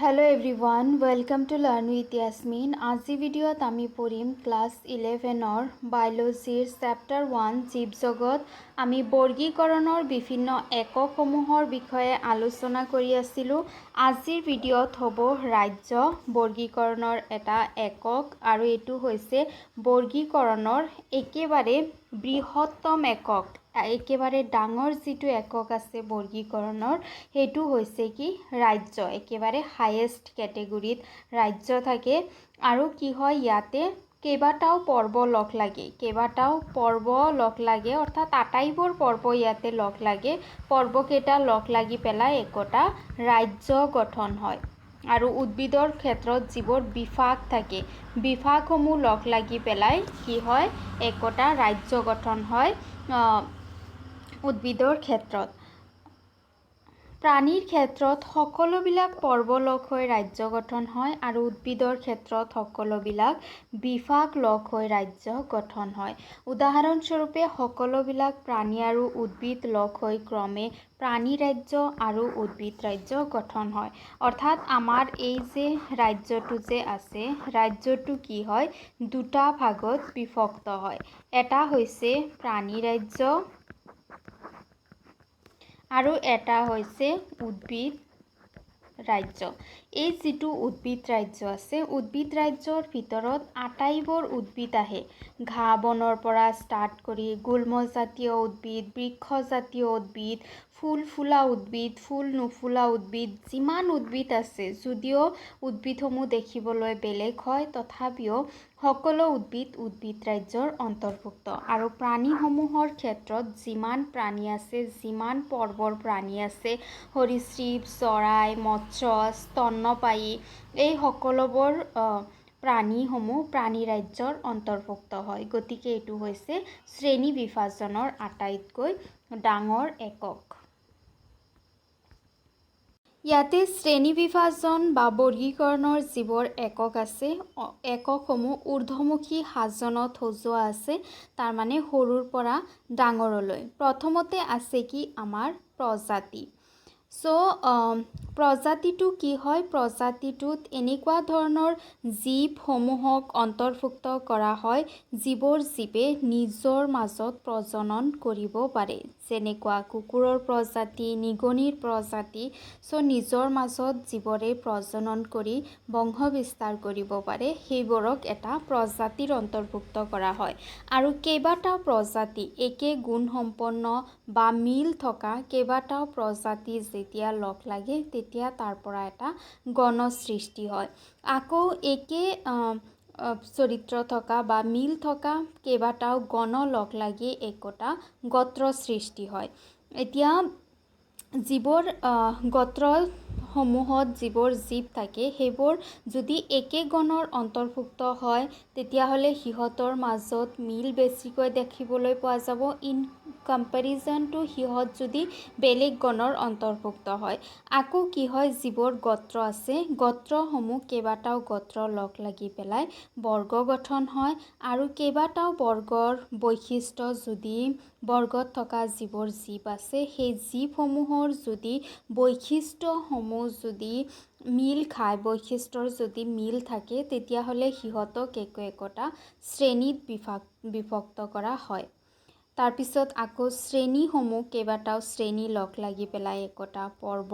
Hello everyone, welcome to Learn with Yasmin. আজি ভিডিঅ'ত আমি পঢ়িম ক্লাছ 11ৰ বায়োলজিৰ চেপ্টাৰ 1 জীৱ জগত। আমি বৰ্গীকৰণৰ বিভিন্ন এককসমূহৰ বিষয়ে আলোচনা কৰি আছিলোঁ। আজিৰ ভিডিঅ'ত হ'ব ৰাজ্য বৰ্গীকৰণৰ এটা একক আৰু এইটো হৈছে বৰ্গীকৰণৰ একেবাৰে বৃহত্তম একক। একেবাৰে ডাঙৰ যিটো একক আছে বৰ্গীকৰণৰ সেইটো হৈছে কি ৰাজ্য। একেবাৰে হাইয়েষ্ট কেটেগৰীত ৰাজ্য থাকে আৰু কি হয় ইয়াতে কেইবাটাও পৰ্ব লগ লাগে অৰ্থাৎ আটাইবোৰ পৰ্ব ইয়াতে লগ লাগে। পৰ্বকেইটা লগ লাগি পেলাই একোটা ৰাজ্য গঠন হয় আৰু উদ্ভিদৰ ক্ষেত্ৰত যিবোৰ বিভাগ থাকে বিভাগসমূহ লগ লাগি পেলাই কি হয় একোটা ৰাজ্য গঠন হয়। উদ্ভিদৰ ক্ষেত্ৰত প্ৰাণীৰ ক্ষেত্ৰত সকলোবিলাক পৰ্ব লগ হৈ ৰাজ্য গঠন হয় আৰু উদ্ভিদৰ ক্ষেত্ৰত সকলোবিলাক বিভাগ লগ হৈ ৰাজ্য গঠন হয়। উদাহৰণস্বৰূপে সকলোবিলাক প্ৰাণী আৰু উদ্ভিদ লগ হৈ ক্ৰমে প্ৰাণী ৰাজ্য আৰু উদ্ভিদ ৰাজ্য গঠন হয়। অৰ্থাৎ আমাৰ এই যে ৰাজ্যটো যে আছে ৰাজ্যটো কি হয় দুটা ভাগত বিভক্ত হয়। এটা হৈছে প্ৰাণী ৰাজ্য আৰু এটা হৈছে উদ্ভিদ ৰাজ্য। এই যিটো উদ্ভিদ ৰাজ্য আছে উদ্ভিদ ৰাজ্যৰ ভিতৰত আটাইবোৰ উদ্ভিদ আহে। ঘাঁহ বনৰ পৰা ষ্টাৰ্ট কৰি গুল্মজাতীয় উদ্ভিদ, বৃক্ষজাতীয় উদ্ভিদ, ফুল ফুলা উদ্ভিদ, ফুল নুফুলা উদ্ভিদ, যিমান উদ্ভিদ আছে যদিও উদ্ভিদসমূহ দেখিবলৈ বেলেগ হয় তথাপিও সকলো উদ্ভিদ ৰাজ্যৰ অন্তৰ্ভুক্ত। আৰু প্ৰাণীসমূহৰ ক্ষেত্ৰত যিমান প্ৰাণী আছে যিমান পৰ্বৰ প্ৰাণী আছে সৰীসৃপ, চৰাই, মৎস্য, স্তন্যপায়ী এই সকলোবোৰ প্ৰাণীসমূহ প্ৰাণী ৰাজ্যৰ অন্তৰ্ভুক্ত হয়। গতিকে এইটো হৈছে শ্ৰেণী বিভাজনৰ আটাইতকৈ ডাঙৰ একক। ইয়াতে শ্ৰেণী বিভাজন বা বৰ্গীকৰণৰ যিবোৰ একক আছে এককসমূহ ঊৰ্ধ্বমুখী সাজনত সজোৱা আছে তাৰমানে সৰুৰ পৰা ডাঙৰলৈ। প্ৰথমতে আছে কি আমাৰ প্ৰজাতি। প্ৰজাতিটো কি হয় প্ৰজাতিটোত এনেকুৱা ধৰণৰ জীৱসমূহক অন্তৰ্ভুক্ত কৰা হয় যিবোৰ জীৱে নিজৰ মাজত প্ৰজনন কৰিব পাৰে। যেনেকুৱা কুকুৰৰ প্ৰজাতি, নিগনিৰ প্ৰজাতি। নিজৰ মাজত যিবোৰে প্ৰজনন কৰি বংশ বিস্তাৰ কৰিব পাৰে সেইবোৰক এটা প্ৰজাতিৰ অন্তৰ্ভুক্ত কৰা হয়। আৰু কেইবাটাও প্ৰজাতি একে গুণসম্পন্ন বা মিল থকা কেইবাটাও প্ৰজাতি যেতিয়া লগ লাগে তেতিয়া তাৰ পৰা এটা গণ সৃষ্টি হয়। আকৌ একে চৰিত্ৰ থকা বা মিল থকা কেইবাটাও গণ লগ লাগি একোটা গোত্ৰ সৃষ্টি হয়। এতিয়া যিবোৰ গোত্ৰসমূহত যিবোৰ জীৱ থাকে সেইবোৰ যদি একে গণৰ অন্তৰ্ভুক্ত হয় তেতিয়াহ'লে সিহঁতৰ মাজত মিল বেছিকৈ দেখিবলৈ পোৱা যাব ইন কম্পেৰিজন টু সিহঁত যদি বেলেগ গণৰ অন্তৰ্ভুক্ত হয়। আকৌ কি হয় যিবোৰ গোত্ৰ আছে গোত্ৰসমূহ কেইবাটাও গোত্ৰ লগ লাগি পেলাই বৰ্গ গঠন হয় আৰু কেইবাটাও বৰ্গৰ বৈশিষ্ট্য যদি বৰ্গত থকা যিবোৰ জীৱ আছে সেই জীৱসমূহৰ যদি বৈশিষ্ট্যসমূহ যদি মিল খায় বৈশিষ্ট্যৰ যদি মিল থাকে তেতিয়াহ'লে সিহঁতক একোটা শ্ৰেণীত বিভক্ত কৰা হয়। তাৰপিছত আকৌ শ্ৰেণীসমূহ কেইবাটাও শ্ৰেণী লগ লাগি পেলাই একোটা পৰ্ব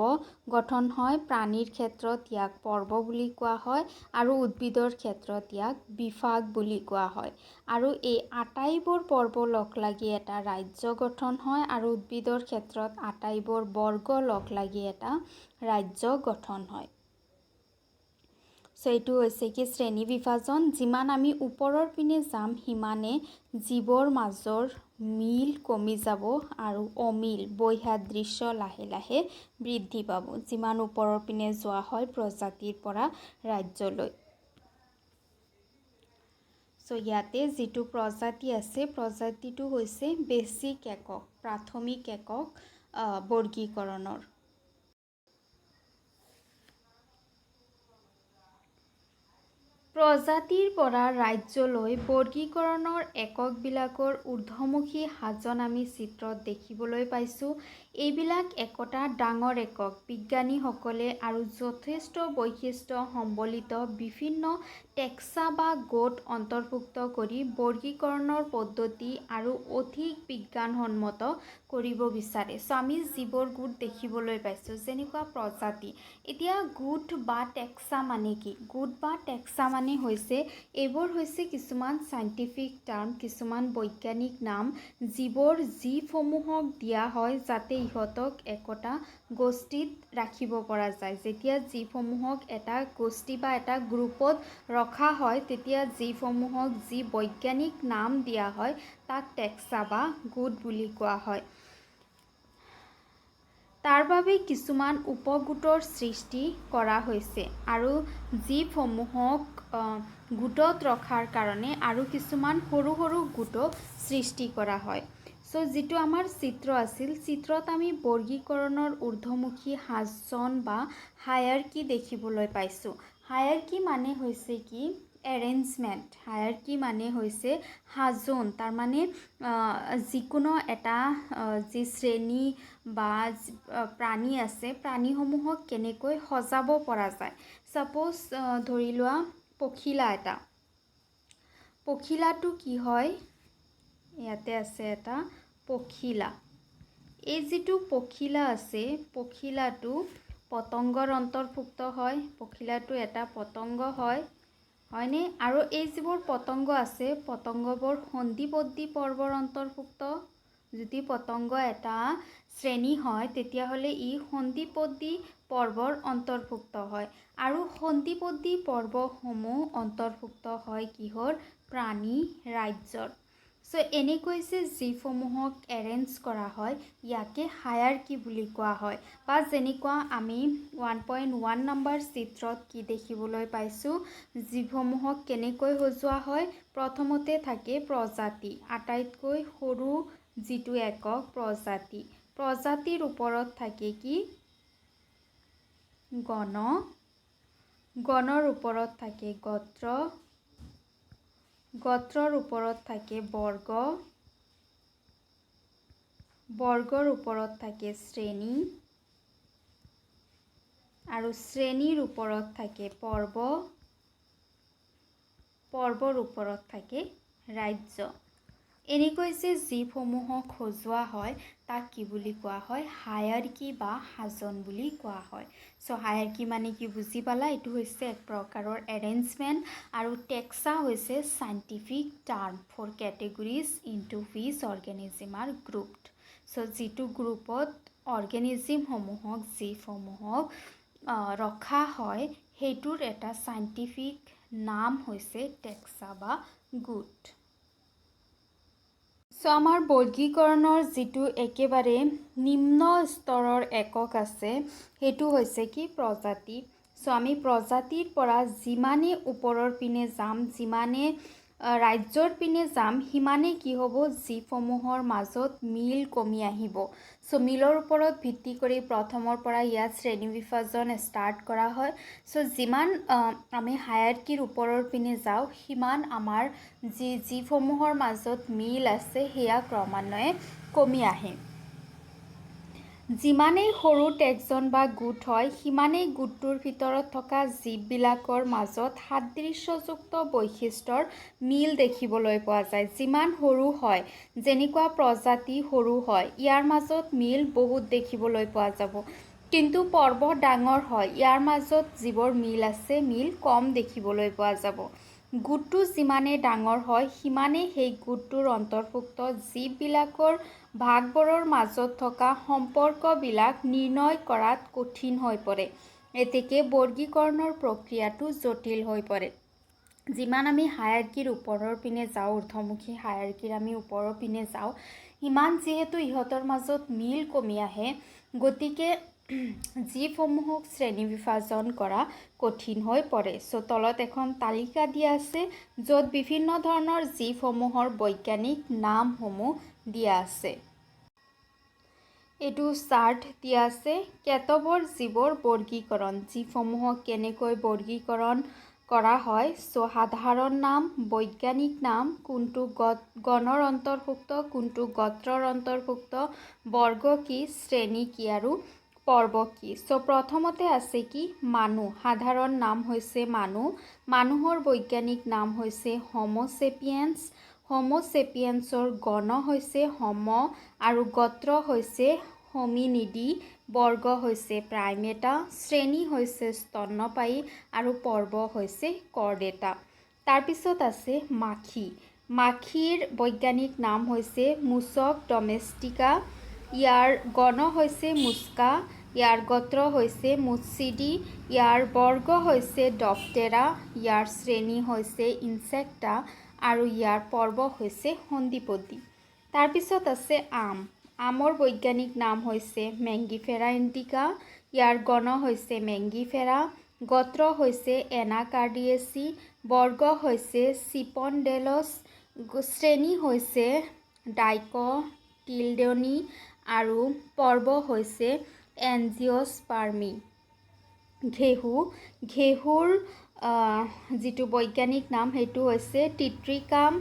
গঠন হয়। প্ৰাণীৰ ক্ষেত্ৰত ইয়াক পৰ্ব বুলি কোৱা হয় আৰু উদ্ভিদৰ ক্ষেত্ৰত ইয়াক বিভাগ বুলি কোৱা হয়। আৰু এই আটাইবোৰ পৰ্ব লগ লাগি এটা ৰাজ্য গঠন হয় আৰু উদ্ভিদৰ ক্ষেত্ৰত আটাইবোৰ বৰ্গ লগ লাগি এটা ৰাজ্য গঠন হয়। এইটো হৈছে কি শ্ৰেণী বিভাজন। যিমান আমি ওপৰৰ পিনে যাম সিমানে জীৱৰ মাজৰ মিল কমি যাব আৰু অমিল বৈসাদৃশ্য লাহে লাহে বৃদ্ধি পাব যিমান ওপৰৰ পিনে যোৱা হয় প্ৰজাতিৰ পৰা ৰাজ্যলৈ। ইয়াতে যিটো প্ৰজাতি আছে প্ৰজাতিটো হৈছে বেছিক একক প্ৰাথমিক একক বৰ্গীকৰণৰ। প্ৰজাতিৰ পৰা ৰাজ্যলৈ বৰ্গীকৰণৰ এককবিলাকৰ ঊৰ্ধ্বমুখী সাজন আমি চিত্ৰত দেখিবলৈ পাইছোঁ। এইবিলাক একোটা ডাঙৰ একক বিজ্ঞানীসকলে আৰু যথেষ্ট বৈশিষ্ট্য সম্বলিত বিভিন্ন টেক্সা বা গোট অন্তৰ্ভুক্ত কৰি বৰ্গীকৰণৰ পদ্ধতি আৰু অধিক বিজ্ঞানসন্মত কৰিব বিচাৰে। চ' আমি যিবোৰ গোট দেখিবলৈ পাইছোঁ যেনেকুৱা প্ৰজাতি, এতিয়া গোট বা টেক্সা মানে কি? গোট বা টেক্সা মানে হৈছে এইবোৰ হৈছে কিছুমান চাইণ্টিফিক টাৰ্ম, কিছুমান বৈজ্ঞানিক নাম যিসমূহক দিয়া হয় যাতে ইহঁতক একোটা গোষ্ঠীত ৰাখিব পৰা যায়। যেতিয়া যিসমূহক এটা গোষ্ঠী বা এটা গ্ৰুপত ৰখা হয় তেতিয়া যিসমূহক যি বৈজ্ঞানিক নাম দিয়া হয় তাক টেক্সা বা গোট বুলি কোৱা হয়। তাৰ বাবে কিছুমান উপগোটৰ সৃষ্টি কৰা হৈছে আৰু যিসমূহক গোটত ৰখাৰ কাৰণে আৰু কিছুমান সৰু সৰু গোটো সৃষ্টি কৰা হয়। চ' যিটো আমাৰ চিত্ৰ আছিল, চিত্ৰত আমি বৰ্গীকৰণৰ ঊৰ্ধ্বমুখী সাজন বা হায়াৰকি দেখিবলৈ পাইছোঁ। হায়াৰকি মানে হৈছে কি? এৰেঞ্জমেণ্ট। হায়াৰকি মানে হৈছে সাজোন, তাৰমানে যিকোনো এটা যি শ্ৰেণী বা প্ৰাণী আছে, প্ৰাণীসমূহক কেনেকৈ সজাব পৰা যায়। ছাপ'জ ধৰি লোৱা পখিলা এটা। পখিলাটো কি হয়? ইয়াতে আছে এটা পখিলা। এই যিটো পখিলা আছে, পখিলাটো পতংগৰ অন্তৰ্ভুক্ত হয়। পখিলাটো এটা পতংগ হয়, হয়নে? আৰু এই যিবোৰ পতংগ আছে, পতংগবোৰ সন্ধিপদ্যী পৰ্বৰ অন্তৰ্ভুক্ত। যদি পতংগ এটা শ্ৰেণী হয় তেতিয়াহ'লে ই সন্ধিপদ্যী পৰ্বৰ অন্তৰ্ভুক্ত হয় আৰু সন্ধিপদ্যী পৰ্বসমূহ অন্তৰ্ভুক্ত হয় কিহৰ? প্ৰাণী ৰাজ্যৰ। চ' এনেকৈ যে যিসমূহক এৰেঞ্জ কৰা হয় ইয়াকে হায়াৰকি বুলি কোৱা হয়। বা যেনেকুৱা আমি 1.1 নম্বৰ চিত্ৰত কি দেখিবলৈ পাইছোঁ, যিসমূহক কেনেকৈ সজোৱা হয়। প্ৰথমতে থাকে প্ৰজাতি, আটাইতকৈ সৰু যিটো একক প্ৰজাতি। প্ৰজাতিৰ ওপৰত থাকে কি? গণ। গণৰ ওপৰত থাকে গোত্ৰ। গোত্ৰৰ ওপৰত থাকে বৰ্গ। বৰ্গৰ ওপৰত থাকে শ্ৰেণী আৰু শ্ৰেণীৰ ওপৰত থাকে পৰ্ব। পৰ্বৰ ওপৰত থাকে ৰাজ্য। এনেকৈ যে যিসমূহক সজোৱা হয় তাক কি বুলি কোৱা হয়? হায়াৰকি বা সাজন বুলি কোৱা হয়। চ' হায়াৰকি মানে কি বুজি পালা? এইটো হৈছে এক প্ৰকাৰৰ এৰেঞ্জমেণ্ট আৰু টেক্সা হৈছে scientific term for categories into which organism are grouped. So' যিটো গ্ৰুপত অৰ্গেনিজিমসমূহক যিসমূহক ৰখা হয় সেইটোৰ এটা চাইণ্টিফিক নাম হৈছে টেক্সা বা গোট। চ' আমাৰ বৰ্গীকৰণৰ যিটো একেবাৰে নিম্ন স্তৰৰ একক আছে সেইটো হৈছে কি? প্ৰজাতি। চ' আমি প্ৰজাতিৰ পৰা যিমানে ওপৰৰ পিনে যাম, যিমানে ৰাজ্যৰ পিনে যাম, সিমানে কি হ'ব? যিসমূহৰ মাজত মিল কমি আহিব। চ' মিলৰ ওপৰত ভিত্তি কৰি প্ৰথমৰ পৰা ইয়াত শ্ৰেণী বিভাজন ষ্টাৰ্ট কৰা হয়। চ' যিমান আমি হায়াৰকিৰ ওপৰৰ পিনে যাওঁ সিমান আমাৰ যিসমূহৰ মাজত মিল আছে সেয়া ক্ৰমান্বয়ে কমি আহে। যিমানেই সৰু টেক্সন বা গোট হয় সিমানেই গোটটোৰ ভিতৰত থকা জীৱবিলাকৰ মাজত সাদৃশ্যযুক্ত বৈশিষ্ট্যৰ মিল দেখিবলৈ পোৱা যায়। যিমান সৰু হয়, যেনেকুৱা প্ৰজাতি সৰু হয়, ইয়াৰ মাজত মিল বহুত দেখিবলৈ পোৱা যাব। কিন্তু পৰ্ব ডাঙৰ হয়, ইয়াৰ মাজত যিবোৰ মিল আছে মিল কম দেখিবলৈ পোৱা যাব। গোটটো যিমানে ডাঙৰ হয় সিমানে সেই গোটটোৰ অন্তৰ্ভুক্ত জীৱবিলাকৰ ভাগবোৰৰ মাজত থকা সম্পৰ্কবিলাক নিৰ্ণয় কৰাত কঠিন হৈ পৰে। এতেকে বৰ্গীকৰণৰ প্ৰক্ৰিয়াটো জটিল হৈ পৰে। যিমান আমি হায়াৰকিৰ ওপৰৰ পিনে যাওঁ, ঊৰ্ধ্বমুখী হায়াৰকিৰ আমি ওপৰৰ পিনে যাওঁ, সিমান যিহেতু ইহঁতৰ মাজত মিল কমি আহে, গতিকে যিসমূহক শ্ৰেণী বিভাজন কৰা কঠিন হৈ পৰে। চ' তলত এখন তালিকা দিয়া আছে য'ত বিভিন্ন ধৰণৰ জীৱসমূহৰ বৈজ্ঞানিক নামসমূহ দিয়া আছে। এইটো চাৰ্ট দিয়া আছে কেতবোৰ জীৱৰ বৰ্গীকৰণ, যিসমূহক কেনেকৈ বৰ্গীকৰণ কৰা হয় চ' সাধাৰণ নাম বৈজ্ঞানিক নাম কোনটো গণৰ অন্তৰ্ভুক্ত কোনটো গোত্ৰৰ অন্তৰ্ভুক্ত বৰ্গ কি শ্ৰেণী কি আৰু পৰ্ব কি চ' প্ৰথমতে আছে কি মানুহ সাধাৰণ নাম হৈছে মানুহৰ বৈজ্ঞানিক নাম হৈছে হোম'চেপিয়েন্সৰ গণ হৈছে হোম' আৰু গোত্ৰ হৈছে হোমিনিডি বৰ্গ হৈছে প্ৰাইমেটা শ্ৰেণী হৈছে স্তন্যপায়ী আৰু পৰ্ব হৈছে কৰ্ডেটা তাৰপিছত আছে মাখিৰ বৈজ্ঞানিক নাম হৈছে মুছক ডমেষ্টিকা ইয়াৰ গণ হৈছে মুস্কা ইয়াৰ গোত্ৰ হৈছে মুচিডি ইয়াৰ বৰ্গ হৈছে ডপটেৰা ইয়াৰ শ্ৰেণী হৈছে ইনচেক্টা আৰু ইয়াৰ পৰ্ব হৈছে সন্দিপদী তাৰপিছত আছে আমৰ বৈজ্ঞানিক নাম হৈছে মেংগিফেৰা ইণ্ডিকা ইয়াৰ গণ হৈছে মেংগিফেৰা গোত্ৰ হৈছে এনাকাৰ্ডিয়েচি বৰ্গ হৈছে চিপনডেলছ শ্ৰেণী হৈছে ডাইকটিলডনি আৰু পৰ্ব হৈছে এনজিঅ'স্পাৰ্মি ঘেঁহুৰ যিটো বৈজ্ঞানিক নাম সেইটো হৈছে টিট্ৰিকাম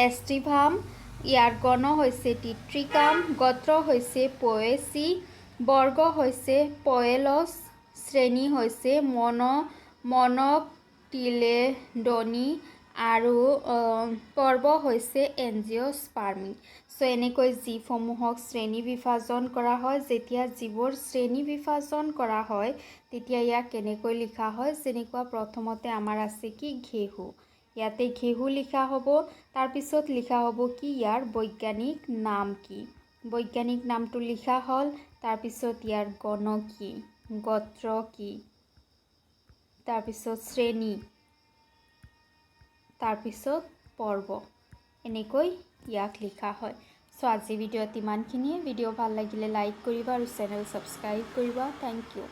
এষ্টিভাম ইয়াৰ গণ হৈছে টিট্ৰিকাম গোত্ৰ হৈছে পয়েচি বৰ্গ হৈছে পয়েলছ শ্ৰেণী হৈছে মনকটিলেডনি আৰু পৰ্ব হৈছে এনজিঅ'স্পাৰ্মি চ' এনেকৈ জীৱসমূহক শ্ৰেণী বিভাজন কৰা হয় যেতিয়া জীৱৰ শ্ৰেণী বিভাজন কৰা হয় তেতিয়া ইয়াক কেনেকৈ লিখা হয় যেনেকুৱা প্ৰথমতে আমাৰ আছে কি ঘেঁহু ইয়াতে ঘেঁহু লিখা হ'ব তাৰপিছত লিখা হ'ব কি ইয়াৰ বৈজ্ঞানিক নাম কি বৈজ্ঞানিক নামটো লিখা হ'ল তাৰপিছত ইয়াৰ গণ কি গোত্ৰ কি তাৰপিছত শ্ৰেণী তাৰপিছত পৰ্ব এনেকৈ ইয়াক লিখা হয় চ' আজি ভিডিঅ'ত ইমানখিনিয়ে ভিডিঅ' ভাল লাগিলে লাইক কৰিবা আৰু চেনেল ছাবস্ক্ৰাইব কৰিবা থেংক ইউ